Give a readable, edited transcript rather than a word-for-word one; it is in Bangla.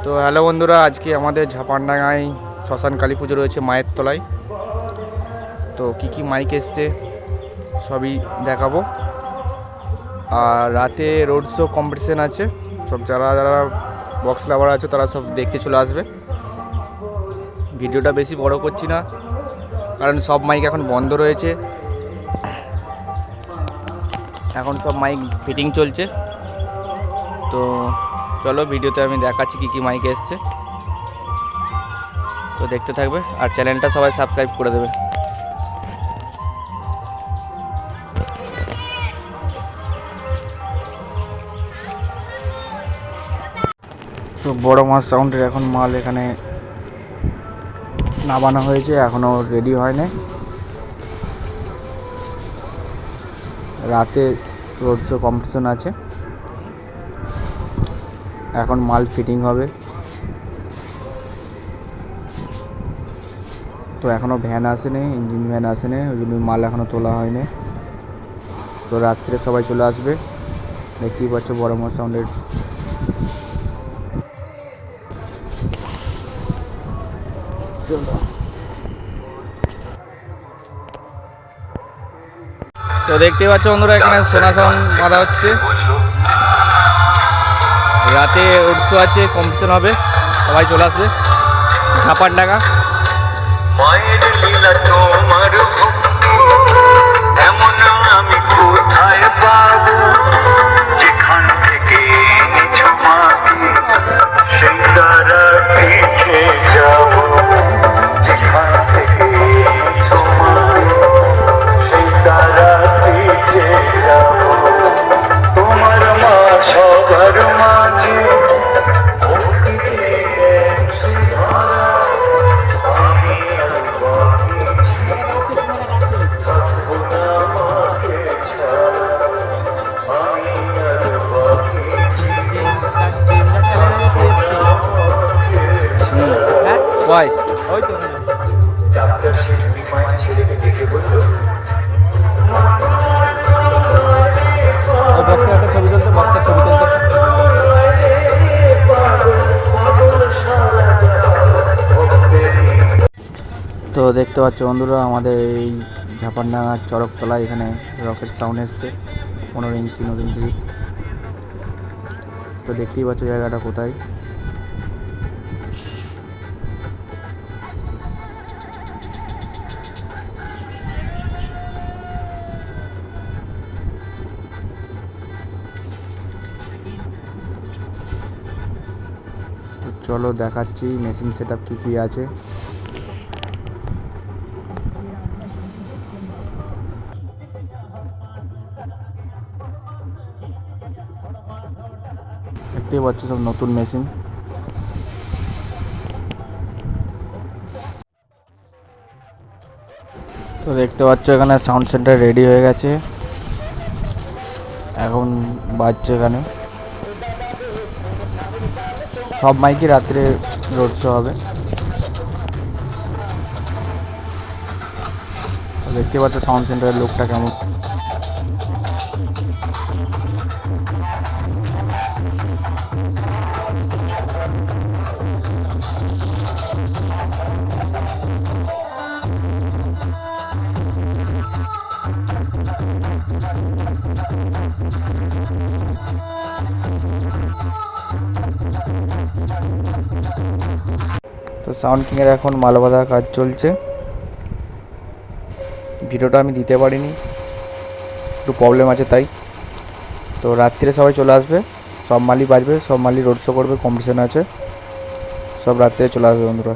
তো হ্যালো বন্ধুরা, আজকে আমাদের ঝাপানডাঙ্গায় শ্মশান কালী পুজো রয়েছে মায়ের তলায়। তো কি মাইক এসছে সবই দেখাবো। আর রাতে রোড শো কম্পিটিশান আছে, সব যারা যারা বক্স লাভার আছে তারা সব দেখতে চলে আসবে। ভিডিওটা বেশি বড় করছি না, কারণ সব মাইক এখন বন্ধ রয়েছে, এখন সব মাইক ফিটিং চলছে। তো চলো ভিডিওতে আমি দেখাচ্ছি কি মাইক এসছে, তো দেখতে থাকবে আর চ্যানেলটা সবাই সাবস্ক্রাইব করে দেবে। তো বড় মাছ সাউন্ডের এখন মাল এখানে নামানো হয়েছে, এখনও রেডি হয়নি। রাতে রোড শো কম্পিটিশন আছে, এখন মাল ফিটিং হবে। তো এখনও ভ্যান আসেনি, ইঞ্জিন ভ্যান আসেনি, ওই জন্য মাল এখনও তোলা হয়নি। তো রাত্রে সবাই চলে আসবে, দেখতেই পাচ্ছ বড় মাছ সাউন্ডের। তো দেখতে পাচ্ছ বন্ধুরা, এখানে সোনা সাউন্ড বাঁধা হচ্ছে। রাতে উৎসব আছে, কম্পিটিশন হবে, সবাই চলে আসবে ঝাপানডাঙ্গা। মায়ের লীলা তোমার ভক্তি এমন আমি কোথায় পাবো, যেখান থেকে এনেছো মাটি সেই দ্বারা পিঠে যাব, যেখান থেকে এনেছো মাটি সেই দ্বারা পিঠে যাব। তোমার মা সবার মাঝে ওই তো ডাক্তার শিল্পী মায়ের ছেলেকে দেখে বলল, বক্সের একটা ছবি তুলতে, বক্সের ছবি তুলতে। তো দেখতে পাচ্ছ বন্ধুরা, আমাদের এই ঝাপানডাঙ্গার চরকতলায় এখানে রকেট সাউন্ড এসছে 15 ইঞ্চি নতুন জিনিস। তো দেখতেই পাচ্ছ জায়গাটা কোথায়। চলো দেখাচ্ছি মেশিন সেট আপ কী আছে। দেখতেই পাচ্ছ সব নতুন মেশিন। তো দেখতে পাচ্ছ এখানে সাউন্ড সেন্টার রেডি হয়ে গেছে, এখন বাজছে এখানে। সব মাইকে রাত্রে রোড শো হবে। দেখতে পাচ্ছ সাউন্ড সেন্টারের লোকটা কেমন। তো সাউন্ড কিংয়ের এখন মাল বাঁধার কাজ চলছে। ভিডিওটা আমি দিতে পারিনি, একটু প্রবলেম আছে তাই। তো রাত্রে সবাই চলে আসবে, সব মালই বাজবে, সব মালই রোড শো করবে, কম্পিটিশান আছে, সব রাত্রে চলে আসবে বন্ধুরা।